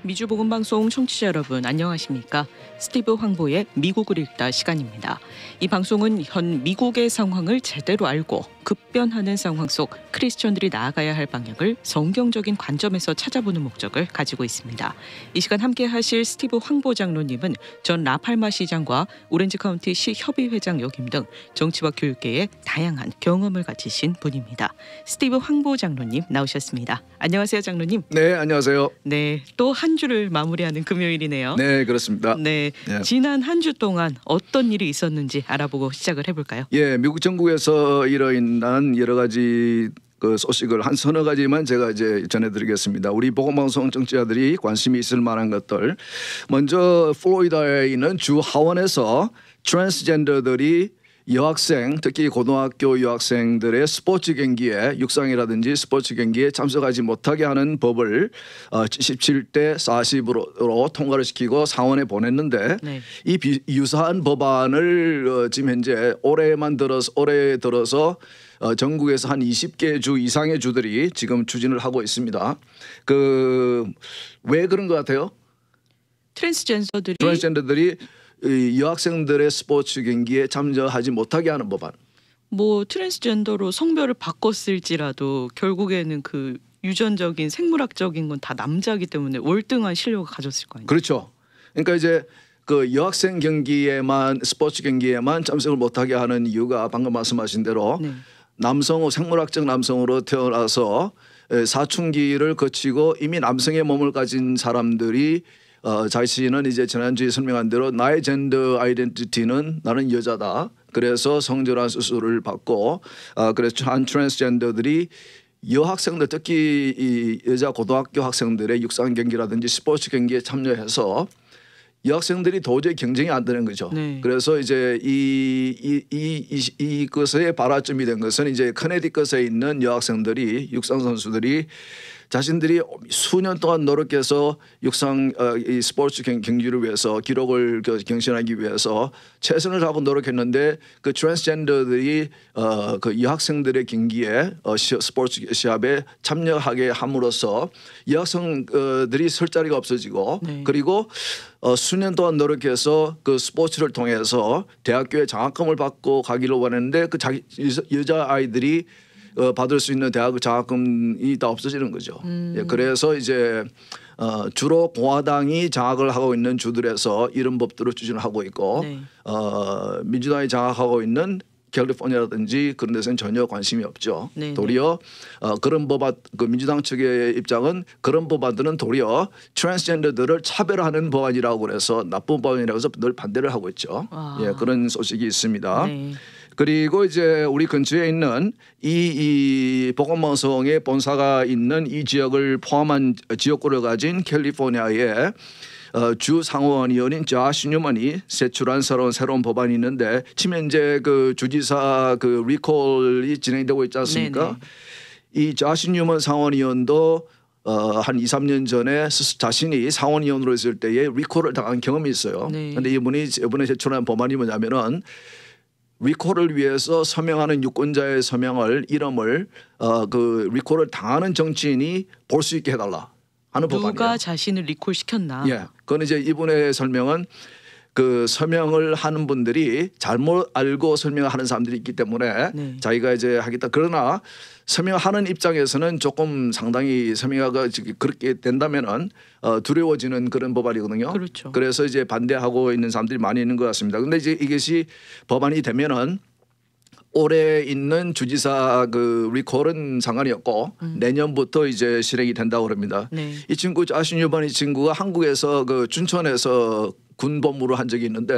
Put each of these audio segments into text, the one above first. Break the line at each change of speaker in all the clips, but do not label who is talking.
미주보건방송 청취자 여러분 안녕하십니까? 스티브 황보의 미국을 읽다 시간입니다. 이 방송은 현 미국의 상황을 제대로 알고 급변하는 상황 속 크리스천들이 나아가야 할 방향을 성경적인 관점에서 찾아보는 목적을 가지고 있습니다. 이 시간 함께 하실 스티브 황보 장로님은 전 라팔마 시장과 오렌지 카운티 시 협의회장 역임 등 정치와 교육계에 다양한 경험을 가지신 분입니다. 스티브 황보 장로님 나오셨습니다. 안녕하세요, 장로님.
네, 안녕하세요.
네, 또 한 주를 마무리하는 금요일이네요.
네, 그렇습니다.
네,
예.
지난 한 주 동안 어떤 일이 있었는지 알아보고 시작을 해볼까요?
예, 미국 전국에서 일어난 여러 가지 그 소식을 한 서너 가지만 제가 이제 전해드리겠습니다. 우리 보건방송 청취자들이 관심이 있을 만한 것들. 먼저 플로리다에 있는 주 하원에서 트랜스젠더들이 여학생, 특히 고등학교 여학생들의 스포츠 경기에 육상이라든지 스포츠 경기에 참석하지 못하게 하는 법을 77대 40으로 통과를 시키고 상원에 보냈는데
네.
이 유사한 법안을 지금 현재 올해 들어서 전국에서 한 20개 주 이상의 주들이 지금 추진을 하고 있습니다. 왜 그런 것 같아요? 트랜스젠더들이 이 여학생들의 스포츠 경기에 참여하지 못하게 하는 법안.
뭐 트랜스젠더로 성별을 바꿨을지라도 결국에는 그 유전적인 생물학적인 건 다 남자이기 때문에 월등한 실력을 가졌을 거 아니에요.
그렇죠. 그러니까 이제 그 여학생 경기에만 스포츠 경기에만 참석을 못하게 하는 이유가 방금 말씀하신 대로
네.
생물학적 남성으로 태어나서 사춘기를 거치고 이미 남성의 몸을 가진 사람들이 자신은 이제 지난주에 설명한 대로 나의 젠더 아이덴티티는 나는 여자다. 그래서 성전환 수술을 받고 그래서 한 트랜스젠더들이 여학생들 특히 이 여자 고등학교 학생들의 육상 경기라든지 스포츠 경기에 참여해서 여학생들이 도저히 경쟁이 안 되는 거죠.
네.
그래서 이제 이것의 발화점이 된 것은 이제 커네디컷에 있는 여학생들이 육상 선수들이 자신들이 수년 동안 노력해서 이 스포츠 경기를 위해서 기록을 경신하기 위해서 최선을 다하고 노력했는데 그 트랜스젠더들이 그 여학생들의 경기에 스포츠 시합에 참여하게 함으로써 여학생들이 설 자리가 없어지고
네.
그리고 수년 동안 노력해서 그 스포츠를 통해서 대학교에 장학금을 받고 가기를 원했는데 그 여자 아이들이 받을 수 있는 대학 장학금이 다 없어지는 거죠. 예, 그래서 이제 주로 공화당이 장악을 하고 있는 주들에서 이런 법들을 추진을 하고 있고
네.
민주당이 장악하고 있는 캘리포니아라든지 그런 데서는 전혀 관심이 없죠.
네,
도리어 그런 법안 그 민주당 측의 입장은 그런 법안들은 도리어 트랜스젠더들을 차별하는 법안이라고 그래서 나쁜 법안이라고 해서 늘 반대를 하고 있죠. 예, 그런 소식이 있습니다.
네.
그리고 이제 우리 근처에 있는 이 보건방송의 본사가 있는 이 지역을 포함한 지역구를 가진 캘리포니아의 주 상원의원인 조시 뉴먼이 제출한 새로운 법안이 있는데 지금 현재 그 주지사 그 리콜이 진행되고 있지 않습니까? 네네. 이 조시 뉴먼 상원의원도 한 2, 3년 전에 자신이 상원의원으로 있을 때에 리콜을 당한 경험이 있어요. 그런데 네. 이분이 이번에 제출한 법안이 뭐냐면은 리콜을 위해서 서명하는 유권자의 이름을 그 리콜을 당하는 정치인이 볼 수 있게 해달라 하는 법안이에요.
누가 자신을 리콜 시켰나?
예, 그건 이제 이분의 설명은 그 서명을 하는 분들이 잘못 알고 설명하는 사람들이 있기 때문에 네. 자기가 이제 하겠다. 그러나 서명하는 입장에서는 조금 상당히 서명가 그렇게 된다면은 두려워지는 그런 법안이거든요.
그렇죠.
그래서 이제 반대하고 있는 사람들이 많이 있는 것 같습니다. 그런데 이제 이것이 법안이 되면은 올해 있는 주지사 그 리콜은 상관이 없고 내년부터 이제 실행이 된다고 합니다. 네. 이 친구 조시 뉴먼 이 친구가 한국에서 그 춘천에서 군 복무를 한 적이 있는데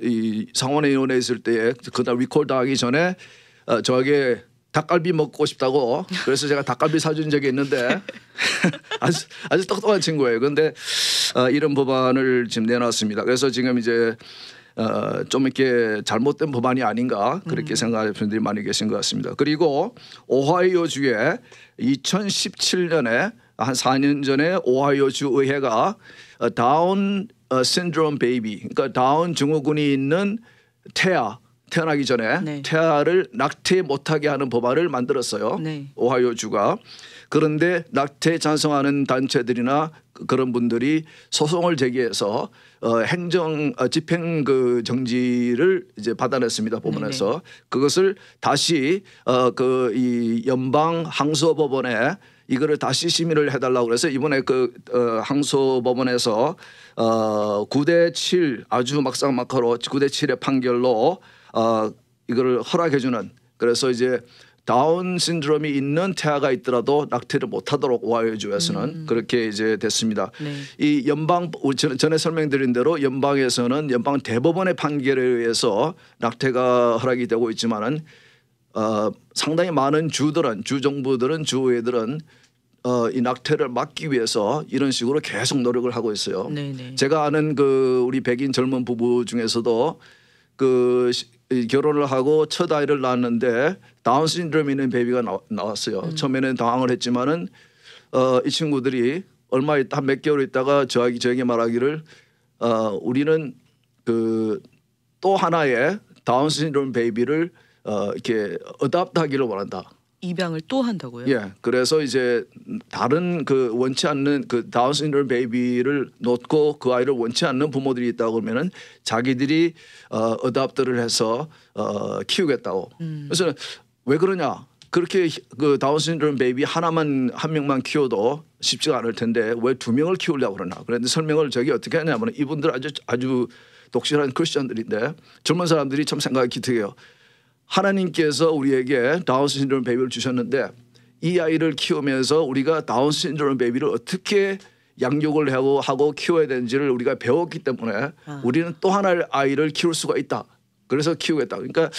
이 상원의원에 있을 때 그날 리콜 당하기 전에 저에게 닭갈비 먹고 싶다고 그래서 제가 닭갈비 사준 적이 있는데 아주 똑똑한 친구예요. 그런데 이런 법안을 지금 내놨습니다. 그래서 지금 이제 좀 이렇게 잘못된 법안이 아닌가 그렇게 생각하는 분들이 많이 계신 것 같습니다. 그리고 오하이오주에 2017년에 한 4년 전에 오하이오주 의회가 다운 신드롬 베이비, 그러니까 다운 증후군이 있는 태어나기 전에 태아를 낙태 못하게 하는 법안을 만들었어요. 오하이오주가. 그런데 낙태에 찬성하는 단체들이나 그런 분들이 소송을 제기해서 행정 집행 그 정지를 이제 받아냈습니다. 법원에서. 그것을 다시 그 이 연방 항소법원에 이거를 다시 심의를 해달라고 그래서 이번에 그 항소법원에서 9대7 아주 막상막하로 9대7의 판결로 이거를 허락해주는, 그래서 이제 다운 신드롬이 있는 태아가 있더라도 낙태를 못하도록 오하이오 주에서는 그렇게 이제 됐습니다.
네.
이 연방 전에 설명드린 대로 연방에서는 연방 대법원의 판결에 의해서 낙태가 허락이 되고 있지만은 상당히 많은 주들은 주정부들은 주의회들은 이 낙태를 막기 위해서 이런 식으로 계속 노력을 하고 있어요.
네네.
제가 아는 그 우리 백인 젊은 부부 중에서도 그 결혼을 하고 첫 아이를 낳았는데 다운 신드롬 있는 베이비가 나왔어요. 처음에는 당황을 했지만은 이 친구들이 얼마 있다 한 몇 개월 있다가 저에게 말하기를 우리는 그 또 하나의 다운 신드롬 베이비를 이렇게 어답트하기를 원한다.
입양을 또 한다고요?
예, 그래서 이제 다른 그 원치 않는 그 다운 신드롬 베이비를 놓고 그 아이를 원치 않는 부모들이 있다고 그러면은 자기들이 어답트를 해서 키우겠다고. 그래서 왜 그러냐? 그렇게 그 다운 신드롬 베이비 한 명만 키워도 쉽지가 않을 텐데 왜 2명을 키우려고 그러나? 그런데 설명을 저기 어떻게 하냐면 이분들 아주 독실한 크리스천들인데 젊은 사람들이 참 생각이 기특해요. 하나님께서 우리에게 다운 신드롬 베이비를 주셨는데 이 아이를 키우면서 우리가 다운 신드롬 베이비를 어떻게 양육을 하고 키워야 되는지를 우리가 배웠기 때문에 우리는 또 하나의 아이를 키울 수가 있다. 그래서 키우겠다. 그러니까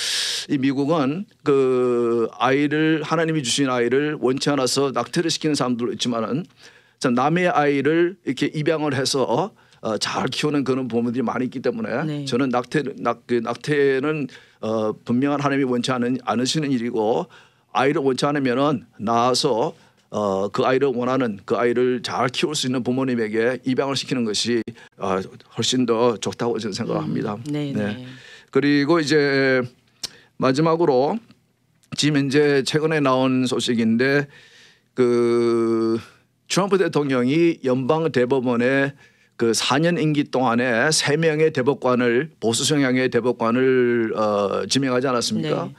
이 미국은 그 아이를 하나님이 주신 아이를 원치 않아서 낙태를 시키는 사람도 있지만은 남의 아이를 이렇게 입양을 해서 잘 키우는 그런 부모들이 많이 있기 때문에
네.
저는 낙태는 분명한 하나님이 원치 않으시는 일이고 아이를 원치 않으면은 낳아서 그 아이를 원하는 그 아이를 잘 키울 수 있는 부모님에게 입양을 시키는 것이 훨씬 더 좋다고 저는 생각합니다.
네.
그리고 이제 마지막으로 지금 현재 최근에 나온 소식인데 그 트럼프 대통령이 연방 대법원에 그 4년 임기 동안에 3명의 대법관을 보수 성향의 대법관을 지명하지 않았습니까?
네.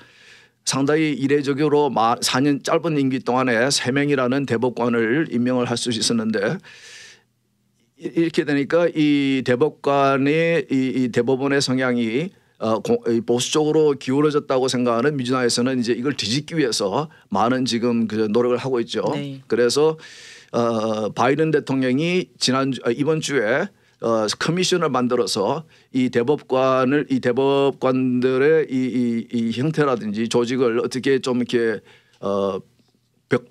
상당히 이례적으로 4년 짧은 임기 동안에 3명이라는 대법관을 임명을 할 수 있었는데 이렇게 되니까 이 대법관의 이 대법원의 성향이 보수적으로 기울어졌다고 생각하는 민주당에서는 이제 이걸 뒤집기 위해서 많은 지금 그 노력을 하고 있죠.
네.
그래서 바이든 대통령이 이번 주에 커미션을 만들어서 이 대법관들의 이 형태라든지 조직을 어떻게 좀 이렇게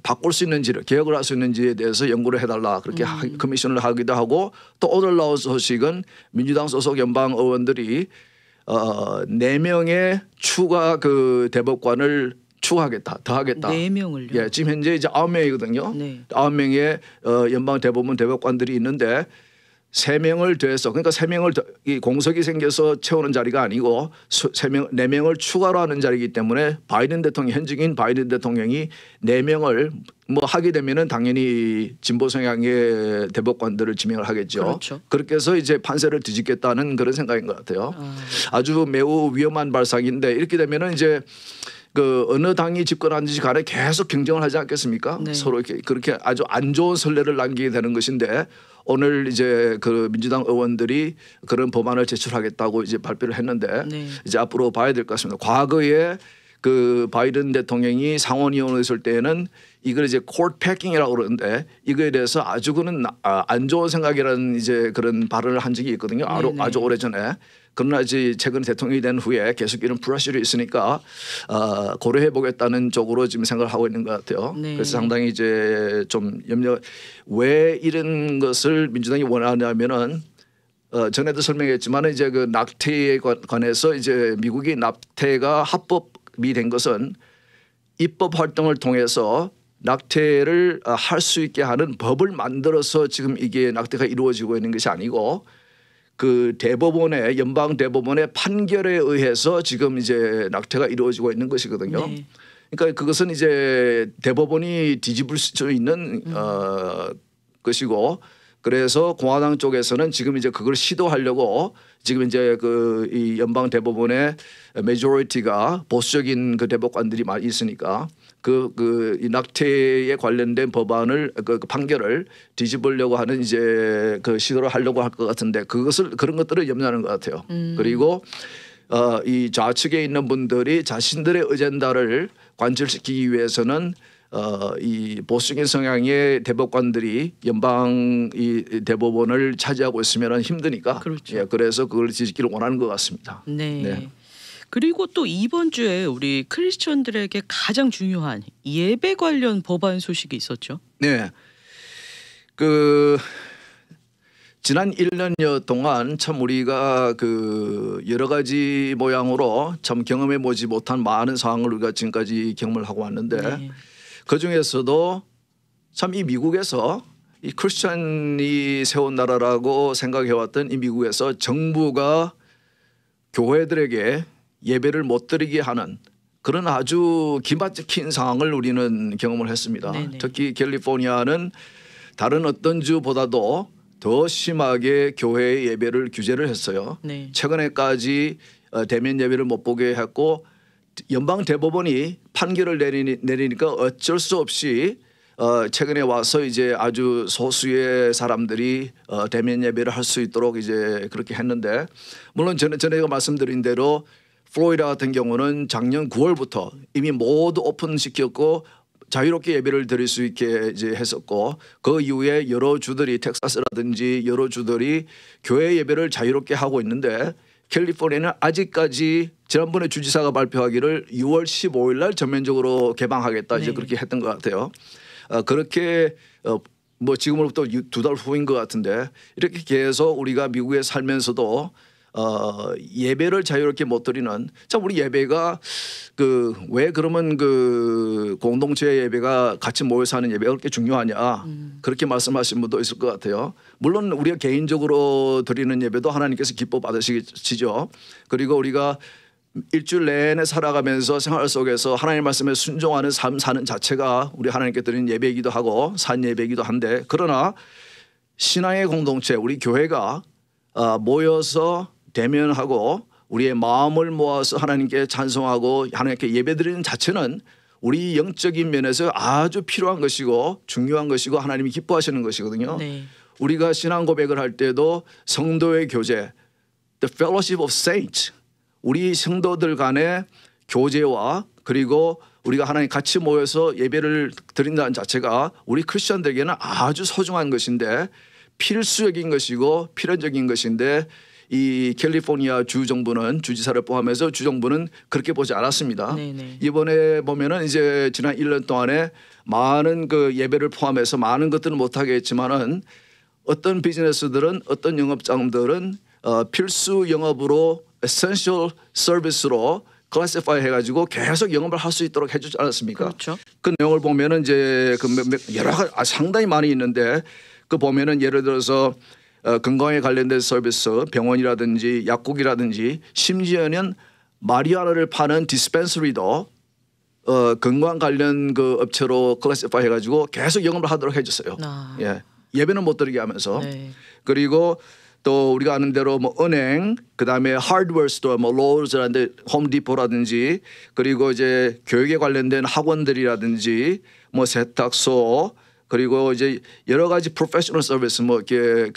바꿀 수 있는지를 개혁을 할 수 있는지에 대해서 연구를 해달라 그렇게 커미션을 하기도 하고 또 오늘 나온 소식은 민주당 소속 연방 의원들이 4명의 추가 그 대법관을 추가하겠다, 더하겠다.
4명을요?
예, 지금 현재 이제 9명이거든요.
네.
9명의 연방 대법원 대법관들이 있는데 3명을 더해서 그러니까 3명을 이 공석이 생겨서 채우는 자리가 아니고 4명을 추가로 하는 자리이기 때문에 현직인 바이든 대통령이 4명을 뭐 하게 되면은 당연히 진보 성향의 대법관들을 지명을 하겠죠.
그렇죠.
그렇게 해서 이제 판세를 뒤집겠다는 그런 생각인 것 같아요. 아주 매우 위험한 발상인데 이렇게 되면은 이제 그 어느 당이 집권하는지 간에 계속 경쟁을 하지 않겠습니까?
네.
서로 이렇게 그렇게 아주 안 좋은 선례를 남기게 되는 것인데 오늘 이제 그 민주당 의원들이 그런 법안을 제출하겠다고 이제 발표를 했는데
네.
이제 앞으로 봐야 될 것 같습니다. 과거에 그 바이든 대통령이 상원의원으로 있을 때에는 이걸 이제 코트 패킹이라고 그러는데 이거에 대해서 아주 그는 안 좋은 생각이라는 이제 그런 발언을 한 적이 있거든요. 아주 오래 전에. 그러나 이제 최근 대통령이 된 후에 계속 이런 프레셔가 있으니까 고려해 보겠다는 쪽으로 지금 생각을 하고 있는 것 같아요.
네.
그래서 상당히 이제 좀 왜 이런 것을 민주당이 원하냐면은 전에도 설명했지만 이제 그 낙태에 관해서 이제 미국이 낙태가 합법이 된 것은 입법 활동을 통해서 낙태를 할 수 있게 하는 법을 만들어서 지금 이게 낙태가 이루어지고 있는 것이 아니고 그 대법원의 연방 대법원의 판결에 의해서 지금 이제 낙태가 이루어지고 있는 것이거든요.
네.
그러니까 그것은 이제 대법원이 뒤집을 수 있는 것이고, 그래서 공화당 쪽에서는 지금 이제 그걸 시도하려고 지금 이제 이 연방 대법원의 메조리티가 보수적인 그 대법관들이 많이 있으니까 이 낙태에 관련된 법안을 그 판결을 뒤집으려고 하는 이제 그 시도를 하려고 할 것 같은데, 그런 것들을 염려하는 것 같아요. 그리고 이 좌측에 있는 분들이 자신들의 어젠다를 관철시키기 위해서는 이 보수적인 성향의 대법관들이 연방 이 대법원을 차지하고 있으면 힘드니까,
그렇죠.
예, 그래서 그걸 뒤집기를 원하는 것 같습니다.
네.
네.
그리고 또 이번 주에 우리 크리스천들에게 가장 중요한 예배 관련 법안 소식이 있었죠.
네. 지난 1년여 동안 참 우리가 여러 가지 모양으로 참 경험해 보지 못한 많은 상황을 우리가 지금까지 경험을 하고 왔는데,
네.
그 중에서도 참 이 미국에서 이 크리스천이 세운 나라라고 생각해왔던 이 미국에서 정부가 교회들에게 예배를 못 드리게 하는 그런 아주 기막힌 상황을 우리는 경험을 했습니다.
네네.
특히 캘리포니아는 다른 어떤 주보다도 더 심하게 교회의 예배를 규제를 했어요.
네.
최근에까지 대면 예배를 못 보게 했고, 연방 대법원이 판결을 내리니까 어쩔 수 없이 최근에 와서 이제 아주 소수의 사람들이 대면 예배를 할 수 있도록 이제 그렇게 했는데, 물론 전에 말씀드린 대로 플로리다 같은 경우는 작년 9월부터 이미 모두 오픈시켰고 자유롭게 예배를 드릴 수 있게 이제 했었고, 그 이후에 여러 주들이 텍사스라든지 여러 주들이 교회 예배를 자유롭게 하고 있는데, 캘리포니아는 아직까지 지난번에 주지사가 발표하기를 6월 15일 날 전면적으로 개방하겠다 이제
네.
그렇게 했던 것 같아요. 그렇게 뭐 지금으로부터 2달 후인 것 같은데, 이렇게 계속 우리가 미국에 살면서도 예배를 자유롭게 못 드리는, 참 우리 예배가 왜 그러면 공동체 예배가 같이 모여서 하는 예배가 그렇게 중요하냐, 그렇게 말씀하신 분도 있을 것 같아요. 물론 우리가 개인적으로 드리는 예배도 하나님께서 기뻐 받으시죠. 그리고 우리가 일주일 내내 살아가면서 생활 속에서 하나님 말씀에 순종하는 삶 사는 자체가 우리 하나님께 드리는 예배이기도 하고 산 예배이기도 한데, 그러나 신앙의 공동체 우리 교회가 모여서 대면하고 우리의 마음을 모아서 하나님께 찬송하고 하나님께 예배드리는 자체는 우리 영적인 면에서 아주 필요한 것이고 중요한 것이고 하나님이 기뻐하시는 것이거든요.
네.
우리가 신앙 고백을 할 때도 성도의 교제, the fellowship of saints, 우리 성도들 간의 교제와 그리고 우리가 하나님 같이 모여서 예배를 드린다는 자체가 우리 크리스천들에게는 아주 소중한 것인데, 필수적인 것이고 필연적인 것인데, 이 캘리포니아 주 정부는, 주지사를 포함해서 주 정부는 그렇게 보지 않았습니다.
네네.
이번에 보면은 이제 지난 1년 동안에 많은 예배를 포함해서 많은 것들은 못하게 했지만은, 어떤 비즈니스들은, 어떤 영업장들은 필수 영업으로 essential service로 클래시파이 해가지고 계속 영업을 할 수 있도록 해주지 않았습니까?
그렇죠.
그 내용을 보면은 이제 여러 가지 상당히 많이 있는데, 보면은 예를 들어서 건강에 관련된 서비스, 병원이라든지 약국이라든지, 심지어는 마리아나를 파는 디스펜서리도 건강 관련 업체로 클래시파이 해가지고 계속 영업을 하도록 해줬어요. 예, 예배는 못 드리게 하면서.
네.
그리고 또 우리가 아는 대로 뭐 은행, 그다음에 하드웨어 스토어, 뭐 로즈라든지 홈디포라든지, 그리고 이제 교육에 관련된 학원들이라든지 뭐 세탁소, 그리고 이제 여러 가지 프로페셔널 서비스, 뭐 이렇게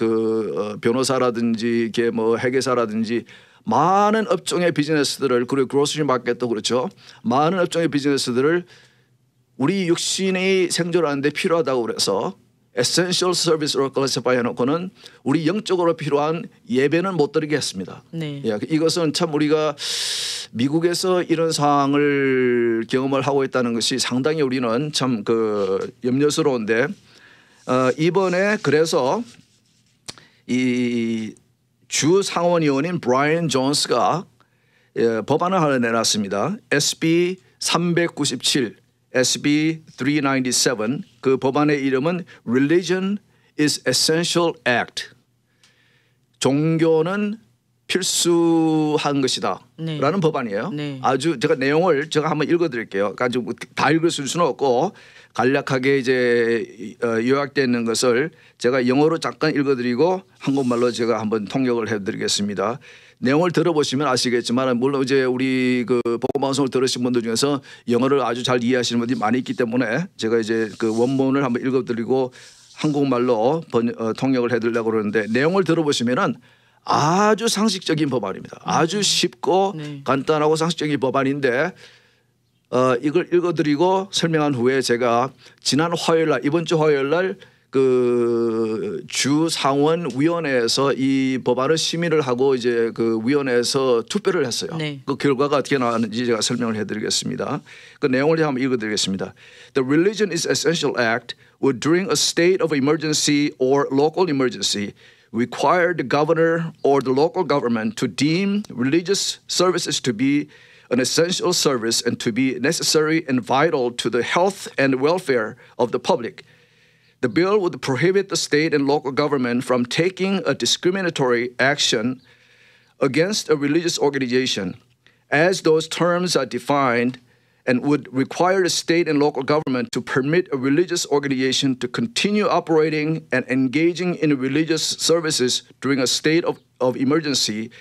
변호사라든지 이렇게 뭐 회계사라든지 많은 업종의 비즈니스들을, 그리고 그로서리 마켓도 그렇죠. 많은 업종의 비즈니스들을 우리 육신이 생존하는데 필요하다고 그래서 에센셜 서비스로 클래시파이 해놓고는 우리 영적으로 필요한 예배는 못 드리게 했습니다.
네.
예, 이것은 참 우리가 미국에서 이런 상황을 경험을 하고 있다는 것이 상당히 우리는 참 염려스러운데, 이번에 그래서 이 주 상원의원인 브라이언 존스가 법안을 하나 내놨습니다. SB 397, SB 397. 그 법안의 이름은 Religion is Essential Act. 종교는 필수한 것이다.
네.
라는 법안이에요.
네.
아주 제가 내용을 제가 한번 읽어드릴게요. 아주 다 읽었을 수는 없고 간략하게 이제 요약되어 있는 것을 제가 영어로 잠깐 읽어드리고 한국말로 제가 한번 통역을 해드리겠습니다. 내용을 들어보시면 아시겠지만 물론 이제 우리 그 복음방송을 들으신 분들 중에서 영어를 아주 잘 이해하시는 분들이 많이 있기 때문에 제가 이제 그 원문을 한번 읽어드리고 한국말로 통역을 해드리려고 그러는데 내용을 들어보시면은 아주 상식적인 법안입니다. 아주 쉽고
네.
간단하고 상식적인 법안인데 이걸 읽어드리고 설명한 후에 제가 지난 화요일 날 이번 주 화요일 날 그 주 상원 위원회에서 이 법안을 심의를 하고 이제 그 위원회에서 투표를 했어요.
네.
그 결과가 어떻게 나왔는지 제가 설명을 해드리겠습니다. 그 내용을 한번 읽어드리겠습니다. The Religion is Essential Act would during a state of emergency or local emergency require the governor or the local government to deem religious services to be an essential service and to be necessary and vital to the health and welfare of the public. The bill would prohibit the state and local government from taking a discriminatory action against a religious organization as those terms are defined and would require the state and local government to permit a religious organization to continue operating and engaging in religious services during a state of emergency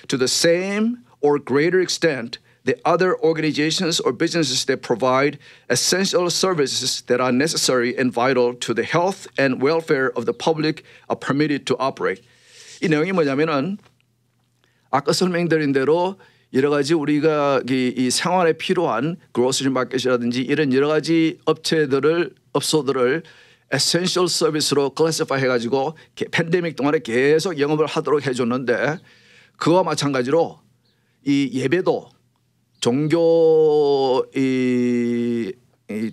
to the same or greater extent the other organizations or businesses that provide essential services that are necessary and vital to the health and welfare of the public are permitted to operate. 이 내용이 뭐냐면은 아까 설명드린 대로 여러 가지 우리가 이 생활에 필요한 그로서리 마켓이라든지 이런 여러 가지 업소들을 에센셜 서비스로 클래시파이 해가지고 팬데믹 동안에 계속 영업을 하도록 해줬는데 그와 마찬가지로 이 예배도 종교 이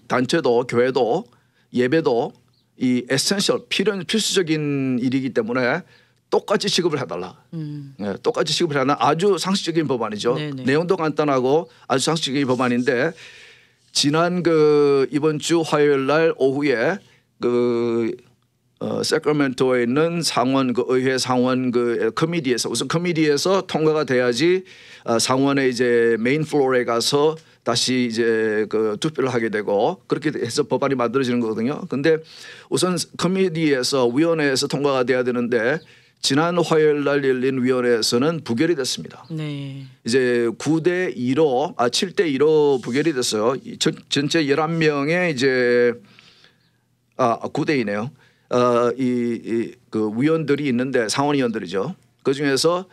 단체도 교회도 예배도 이 에센셜 필수적인 일이기 때문에 똑같이 취급을 해달라. 네, 똑같이 취급을 하는 아주 상식적인 법안이죠.
네네.
내용도 간단하고 아주 상식적인 법안인데 지난 그 이번 주 화요일 날 오후에 그 세크라멘토에 있는 상원 그 의회 상원 그 커미디에서 우선 커미디에서 통과가 돼야지 상원의 이제 메인 플로어에 가서 다시 이제 그 투표를 하게 되고 그렇게 해서 법안이 만들어지는 거거든요. 근데 우선 커미디에서 위원회에서 통과가 돼야 되는데 지난 화요일 날 열린 위원회에서는 부결이 됐습니다.
네.
이제 9대 2로 7대 2로 부결이 됐어요. 전체 11명의 이제 9대 2네요. 그 위원들이 있는데 상원위원들이죠. 그 중에서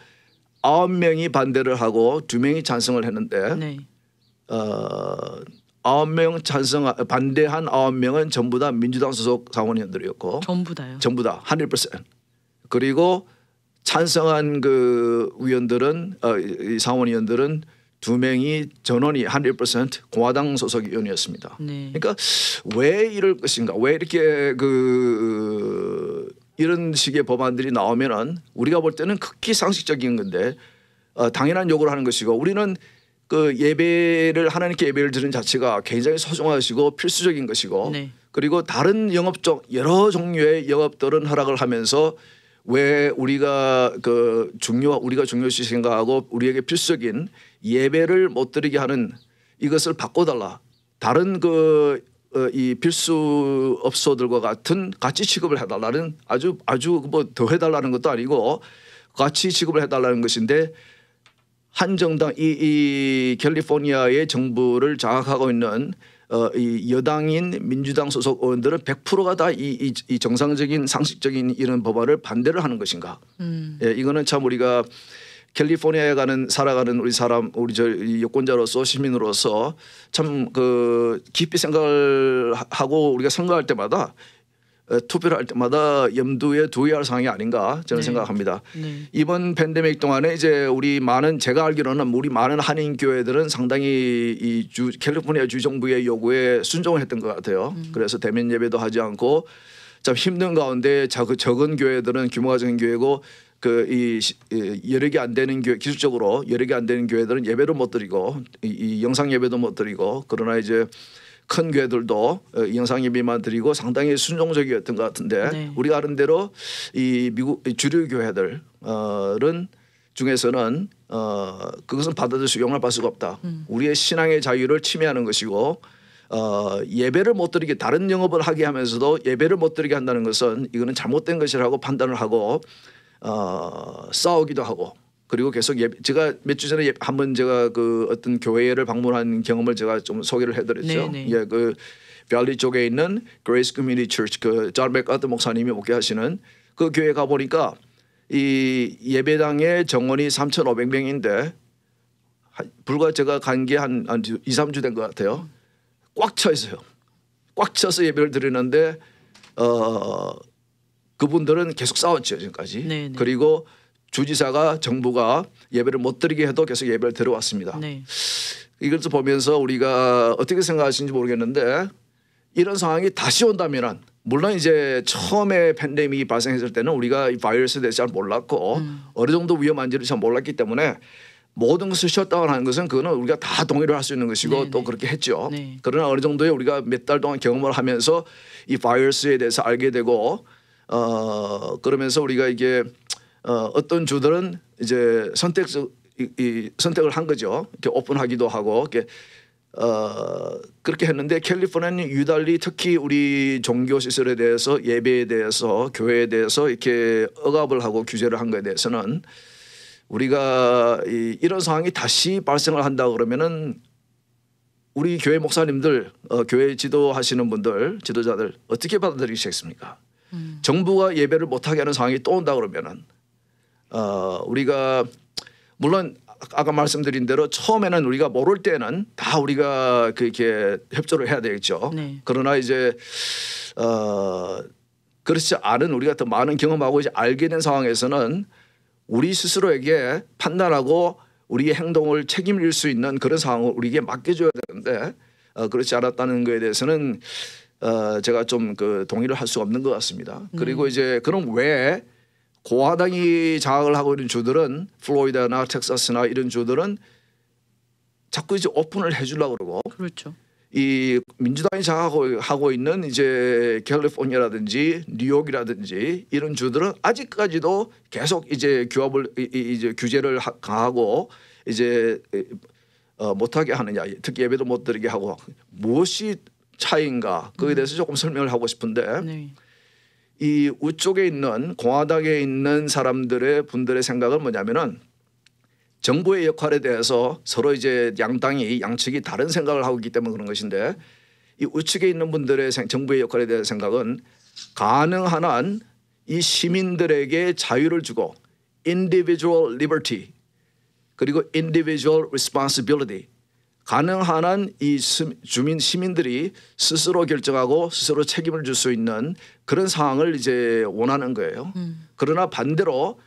9명이 반대를 하고 2명이 찬성을 했는데
네.
9명 반대한 9명은 전부 다 민주당 소속 상원위원들이었고
전부 다요.
전부 다 100%. 그리고 찬성한 그 위원들은 이 상원위원들은 2명이 전원이 100% 공화당 소속 위원이었습니다.
네.
그러니까 왜 이럴 것인가? 왜 이렇게 이런 식의 법안들이 나오면은 우리가 볼 때는 극히 상식적인 건데 당연한 요구를 하는 것이고 우리는 그 예배를 하나님께 예배를 드리는 자체가 굉장히 소중하시고 필수적인 것이고
네.
그리고 다른 영업종 여러 종류의 영업들은 허락을 하면서 왜 우리가 우리가 중요시 생각하고 우리에게 필수적인 예배를 못 드리게 하는 이것을 바꿔달라. 다른 이 필수 업소들과 같이 취급을 해달라는 아주 뭐 더 해달라는 것도 아니고 같이 취급을 해달라는 것인데 한정당 이 캘리포니아의 정부를 장악하고 있는 이 여당인 민주당 소속 의원들은 100%가 다 이 정상적인 상식적인 이런 법안을 반대를 하는 것인가? 예, 이거는 참 우리가 캘리포니아에 살아가는 우리 유권자로서 시민으로서 참 깊이 생각을 하고 우리가 선거할 때마다 투표를 할 때마다 염두에 두어야 할 사항이 아닌가 저는
네.
생각합니다.
네.
이번 팬데믹 동안에 이제 제가 알기로는 우리 많은 한인 교회들은 상당히 캘리포니아 주 정부의 요구에 순종을 했던 것 같아요. 그래서 대면 예배도 하지 않고 참 힘든 가운데 적은 교회들은 규모가 적은 교회고 여력이 안 되는 교회 기술적으로 여력이 안 되는 교회들은 예배도 못 드리고 이 영상 예배도 못 드리고 그러나 이제 큰 교회들도 영상 예배만 드리고 상당히 순종적이었던 것 같은데
네.
우리가 아는 대로 이 미국 주류 교회들은 중에서는 그것은 용납할 수가 없다. 우리의 신앙의 자유를 침해하는 것이고 예배를 못 드리게 다른 영업을 하게 하면서도 예배를 못 드리게 한다는 것은 이거는 잘못된 것이라고 판단을 하고 싸우기도 하고 그리고 계속 제가 몇 주 전에 한번 제가 그 어떤 교회를 방문한 경험을 제가 좀 소개를 해드렸죠.
네네.
예, 그 밸리 쪽에 있는 Grace Community Church 그 존 맥카트 목사님이 목회하시는 그 교회 가 보니까 이 예배당의 정원이 3,500명인데 불과 제가 간 게 한 2, 3주 된 것 같아요. 꽉 차 있어요. 꽉 차서 예배를 드리는데 그분들은 계속 싸웠죠 지금까지.
네네.
그리고 주지사가 정부가 예배를 못 드리게 해도 계속 예배를 들어왔습니다.
네.
이것을 보면서 우리가 어떻게 생각하시는지 모르겠는데 이런 상황이 다시 온다면은 물론 이제 처음에 팬데믹이 발생했을 때는 우리가 이 바이러스에 대해서 잘 몰랐고 어느 정도 위험한지를 잘 몰랐기 때문에 모든 것을 셧다운하는 것은 그거는 우리가 다 동의를 할 수 있는 것이고
네네.
또 그렇게 했죠.
네.
그러나 어느 정도의 우리가 몇 달 동안 경험을 하면서 이 바이러스에 대해서 알게 되고 그러면서 우리가 이게 어떤 주들은 이제 선택을 한 거죠. 이렇게 오픈하기도 하고 이렇게 그렇게 했는데 캘리포니아는 유달리 특히 우리 종교 시설에 대해서 예배에 대해서 교회에 대해서 이렇게 억압을 하고 규제를 한 것에 대해서는 우리가 이런 상황이 다시 발생을 한다 그러면은 우리 교회 목사님들 교회 지도하시는 분들 지도자들 어떻게 받아들이시겠습니까? 정부가 예배를 못하게 하는 상황이 또 온다 그러면은 우리가 물론 아까 말씀드린 대로 처음에는 우리가 모를 때는 다 우리가 그렇게 협조를 해야 되겠죠.
네.
그러나 이제 그렇지 않은 우리가 더 많은 경험하고 이제 알게 된 상황에서는 우리 스스로에게 판단하고 우리의 행동을 책임질 수 있는 그런 상황을 우리에게 맡겨줘야 되는데 그렇지 않았다는 것에 대해서는 제가 좀 그 동의를 할 수 없는 것 같습니다. 그리고 이제 그럼 왜 공화당이 장악을 하고 있는 주들은 플로리다나 텍사스나 이런 주들은 자꾸 이제 오픈을 해주려고 그러고
그렇죠.
이 민주당이 장악하고 있는 이제 캘리포니아라든지 뉴욕이라든지 이런 주들은 아직까지도 계속 이제 이제 규제를 강하고 이제 못하게 하느냐, 특히 예배도 못 드리게 하고 무엇이 차이인가 그에 대해서 조금 설명을 하고 싶은데
네.
이 우쪽에 있는 공화당에 있는 분들의 생각은 뭐냐면은 정부의 역할에 대해서 서로 이제 양측이 다른 생각을 하고 있기 때문에 그런 것인데 이 우측에 있는 분들의 정부의 역할에 대한 생각은 가능한 한 이 시민들에게 자유를 주고 individual liberty 그리고 individual responsibility 가능한 한 이 시민들이 스스로 결정하고 스스로 책임을 질 수 있는 그런 상황을 이제 원하는 거예요. 그러나 반대로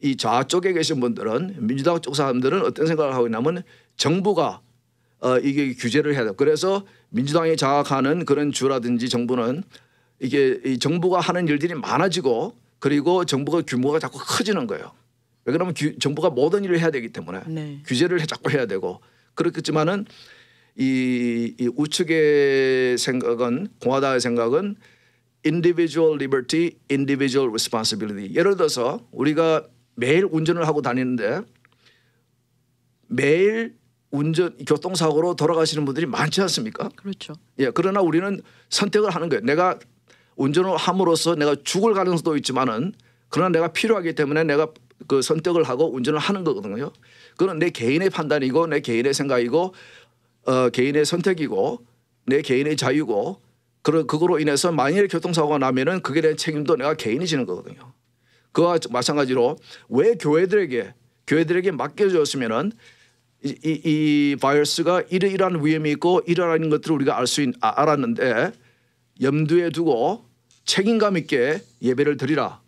이 좌쪽에 계신 분들은 민주당 쪽 사람들은 어떤 생각을 하고 있냐면 정부가 이게 규제를 해야 돼. 그래서 민주당이 장악하는 그런 주라든지 정부는 이게 이 정부가 하는 일들이 많아지고 그리고 정부가 규모가 자꾸 커지는 거예요. 왜 그러면 정부가 모든 일을 해야 되기 때문에
네.
규제를 자꾸 해야 되고 그렇겠지만은 이 우측의 생각은 공화당의 생각은 individual liberty, individual responsibility. 예를 들어서 우리가 매일 운전을 하고 다니는데 매일 교통사고로 돌아가시는 분들이 많지 않습니까?
그렇죠.
예, 그러나 우리는 선택을 하는 거예요. 내가 운전을 함으로써 내가 죽을 가능성도 있지만은 그러나 내가 필요하기 때문에 내가 그 선택을 하고 운전을 하는 거거든요. 그건 내 개인의 판단이고 내 개인의 생각이고 개인의 선택이고 내 개인의 자유고 그거로 인해서 만일 교통사고가 나면은 그게 대한 책임도 내가 개인이 지는 거거든요. 그와 마찬가지로 왜 교회들에게 맡겨줬으면은 이 바이러스가 이러이러한 위험이 있고 이러한 것들을 우리가 알았는데 염두에 두고 책임감 있게 예배를 드리라.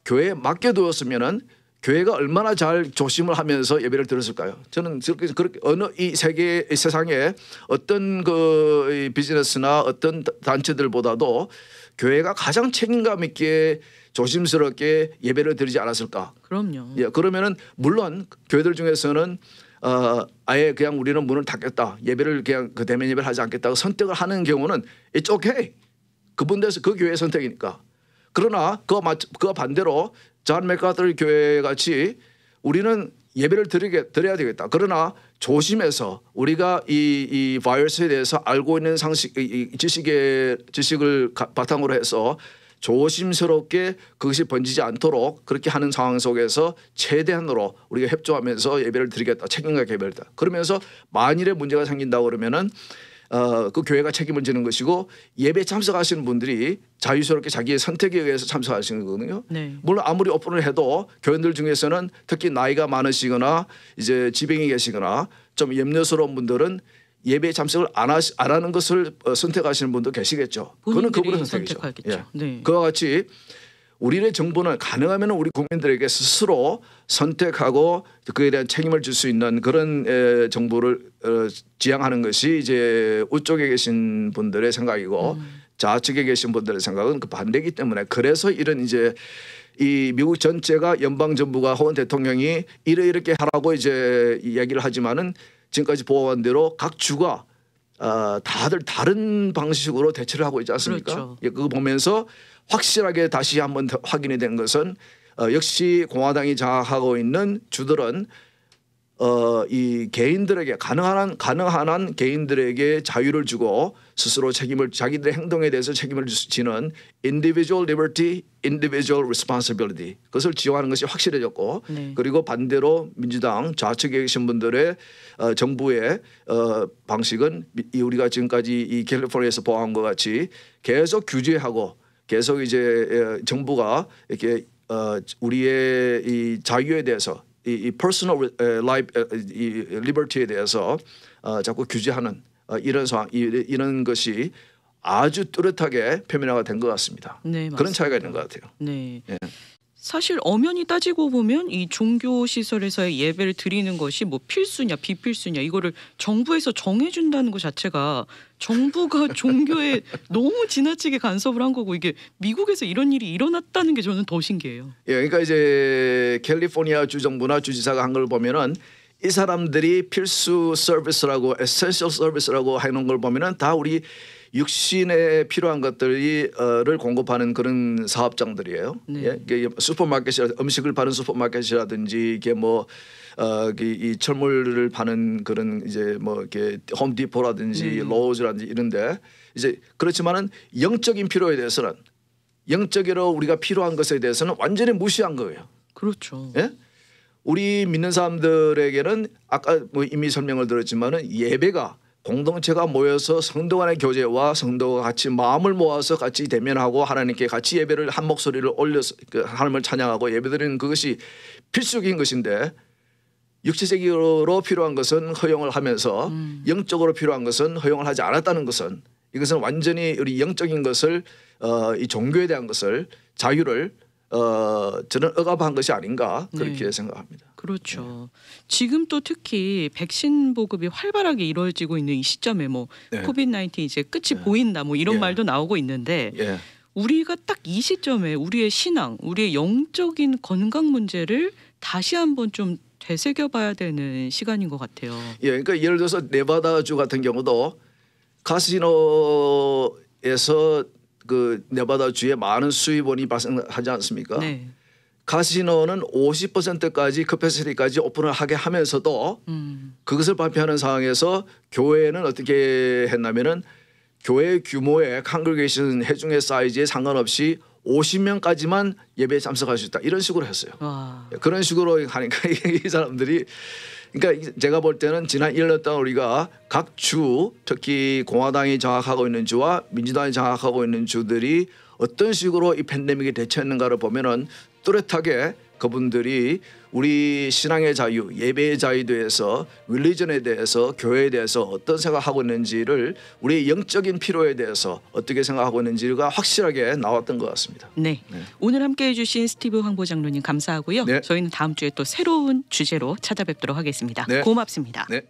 교회에 맡겨두었으면은 교회가 얼마나 잘 조심을 하면서 예배를 드렸을까요? 저는 그렇게 어느 이 세상에 어떤 그 비즈니스나 어떤 단체들보다도 교회가 가장 책임감 있게 조심스럽게 예배를 드리지 않았을까?
그럼요.
예, 그러면은 물론 교회들 중에서는 아예 그냥 우리는 문을 닫겠다. 예배를 그냥 그 대면 예배를 하지 않겠다고 선택을 하는 경우는 it's okay. 그분들에서 그 교회의 선택이니까. 그러나 그와 반대로 존 맥카트 교회 같이 우리는 예배를 드려야 되겠다. 그러나 조심해서 우리가 이 바이러스에 대해서 알고 있는 지식을 바탕으로 해서 조심스럽게 그것이 번지지 않도록 그렇게 하는 상황 속에서 최대한으로 우리가 협조하면서 예배를 드리겠다. 책임감 예배다. 그러면서 만일에 문제가 생긴다고 그러면은 그 교회가 책임을 지는 것이고 예배 참석하시는 분들이 자유스럽게 자기의 선택에 의해서 참석하시는 거거든요.
네. 물론
물론 아무리 오픈을 해도 교인들 중에서는 특히 나이가 많으시거나 이제 지병이 계시거나 좀 염려스러운 분들은 예배 참석을 안 하는 것을 선택하시는 분도 계시겠죠. 그거는 그분의 선택이죠. 예.
네.
그와 같이 우리의 정부는 가능하면 우리 국민들에게 스스로 선택하고 그에 대한 책임을 질 수 있는 그런 정부를 지향하는 것이 이제 우쪽에 계신 분들의 생각이고 좌측에 계신 분들의 생각은 그 반대이기 때문에 그래서 이런 이제 이 미국 전체가 연방 정부가 혹은 대통령이 이렇게 하라고 이제 이야기를 하지만은 지금까지 보고한 대로 각 주가 다들 다른 방식으로 대처를 하고 있지 않습니까?
그렇죠.
예, 그거 보면서 확실하게 다시 한번 확인이 된 것은 역시 공화당이 장악하고 있는 주들은 이 개인들에게 가능한 한 개인들에게 자유를 주고 스스로 책임을 자기들의 행동에 대해서 책임을 지는 individual liberty, individual responsibility 그것을 지향하는 것이 확실해졌고
네.
그리고 반대로 민주당 좌측에 계신 분들의 정부의 방식은 우리가 지금까지 이 캘리포니아에서 보아한 것 같이 계속 규제하고 계속 이제 정부가 이렇게 우리의 이 자유에 대해서 이 personal life, 이 liberty에 대해서 자꾸 규제하는 이런 상황, 이런 것이 아주 뚜렷하게 표면화가 된 것 같습니다.
네,
그런 차이가 있는 것 같아요.
네.
예.
사실 엄연히 따지고 보면 이 종교 시설에서의 예배를 드리는 것이 뭐 필수냐 비필수냐 이거를 정부에서 정해준다는 것 자체가 정부가 종교에 너무 지나치게 간섭을 한 거고 이게 미국에서 이런 일이 일어났다는 게 저는 더 신기해요.
예, 그러니까 이제 캘리포니아 주 정부나 주지사가 한 걸 보면은 이 사람들이 필수 서비스라고 에센셜 서비스라고 하는 걸 보면은 다 우리 육신에 필요한 것들을 공급하는 그런 사업장들이에요.
네.
예? 이게 슈퍼마켓이라 음식을 파는 슈퍼마켓이라든지 이게 뭐 이 철물을 파는 그런 이제 뭐 이렇게 홈디포라든지
네.
로즈라든지 이런데 이제 그렇지만은 영적인 필요에 대해서는 영적으로 우리가 필요한 것에 대해서는 완전히 무시한 거예요.
그렇죠.
예? 우리 믿는 사람들에게는 아까 뭐 이미 설명을 들었지만은 예배가 공동체가 모여서 성도 간의 교제와 성도가 같이 마음을 모아서 같이 대면하고 하나님께 같이 예배를 한 목소리를 올려서 하나님을 찬양하고 예배드리는 그것이 필수적인 것인데 육체적으로 필요한 것은 허용을 하면서 영적으로 필요한 것은 허용을 하지 않았다는 것은 이것은 완전히 우리 영적인 것을 이 종교에 대한 것을 자유를 저는 억압한 것이 아닌가 그렇게
네.
생각합니다.
그렇죠. 지금 또 특히 백신 보급이 활발하게 이루어지고 있는 이 시점에 뭐
네.
코비드-19 이제 끝이 보인다 뭐 이런
예.
말도 나오고 있는데
예.
우리가 딱 이 시점에 우리의 신앙, 우리의 영적인 건강 문제를 다시 한번 좀 되새겨봐야 되는 시간인 것 같아요.
예, 그러니까 예를 들어서 네바다주 같은 경우도 카지노에서 그 네바다주에 많은 수입원이 발생하지 않습니까?
네.
카지노는 50%까지 커패시티까지 오픈을 하게 하면서도 그것을 발표하는 상황에서 교회는 어떻게 했냐면은 교회 규모의 컨그레이션 회중의 사이즈에 상관없이 50명까지만 예배에 참석할 수 있다 이런 식으로 했어요.
와.
그런 식으로 하니까 이 사람들이 그러니까 제가 볼 때는 지난 1년 동안 우리가 각 주 특히 공화당이 장악하고 있는 주와 민주당이 장악하고 있는 주들이 어떤 식으로 이 팬데믹에 대처했는가를 보면은 뚜렷하게 그분들이 우리 신앙의 자유, 예배의 자유에 대해서 릴리전에 대해서 교회에 대해서 어떤 생각하고 있는지를 우리의 영적인 필요에 대해서 어떻게 생각하고 있는지가 확실하게 나왔던 것 같습니다.
네. 오늘 함께해 주신 스티브 황보 장로님 감사하고요.
네.
저희는 다음 주에 또 새로운 주제로 찾아뵙도록 하겠습니다.
네.
고맙습니다.
네.